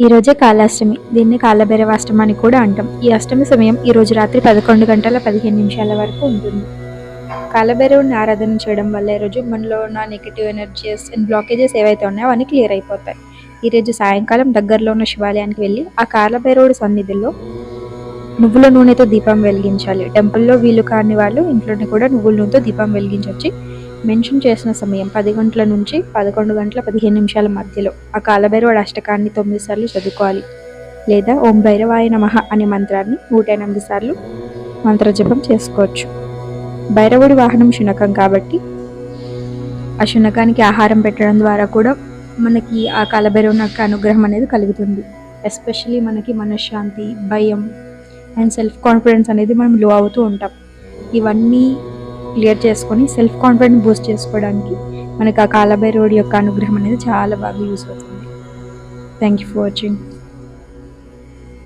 ఈరోజే కాళాష్టమి. దీన్ని కాలభైరవాష్టమి అని కూడా అంటాం. ఈ అష్టమి సమయం ఈరోజు రాత్రి 11:15 వరకు ఉంటుంది. కాలభైరవుని ఆరాధన చేయడం వల్ల ఈరోజు మనలో ఉన్న నెగిటివ్ ఎనర్జీస్ అండ్ బ్లాకేజెస్ ఏవైతే ఉన్నాయో అవన్నీ క్లియర్ అయిపోతాయి. ఈరోజు సాయంకాలం దగ్గరలో ఉన్న శివాలయానికి వెళ్ళి ఆ కాలభైరవుడి సన్నిధిలో నువ్వుల నూనెతో దీపం వెలిగించాలి. టెంపుల్లో వీలు కాని వాళ్ళు ఇంట్లోనే కూడా నువ్వుల నూనెతో దీపం వెలిగించవచ్చు. మెన్షన్ చేసిన సమయం 10 గంటల నుంచి 11:15 మధ్యలో ఆ కాలభైరవుడి అష్టకాన్ని 9 సార్లు చదువుకోవాలి. లేదా ఓం భైరవాయ నమః అనే మంత్రాన్ని 108 సార్లు మంత్రజపం చేసుకోవచ్చు. భైరవుడి వాహనం శునకం కాబట్టి ఆ శునకానికి ఆహారం పెట్టడం ద్వారా కూడా మనకి ఆ కాలభైరవుని యొక్క అనుగ్రహం అనేది కలుగుతుంది. ఎస్పెషల్లీ మనకి మనశ్శాంతి, భయం అండ్ సెల్ఫ్ కాన్ఫిడెన్స్ అనేది మనం లో అవుతూ ఉంటాం. ఇవన్నీ క్లియర్ చేసుకొని సెల్ఫ్ కాన్ఫిడెన్స్ బూస్ట్ చేసుకోవడానికి మనకు ఆ కాలభైరవుడి యొక్క అనుగ్రహం అనేది చాలా బాగా యూస్ అవుతుంది. Thank you for watching.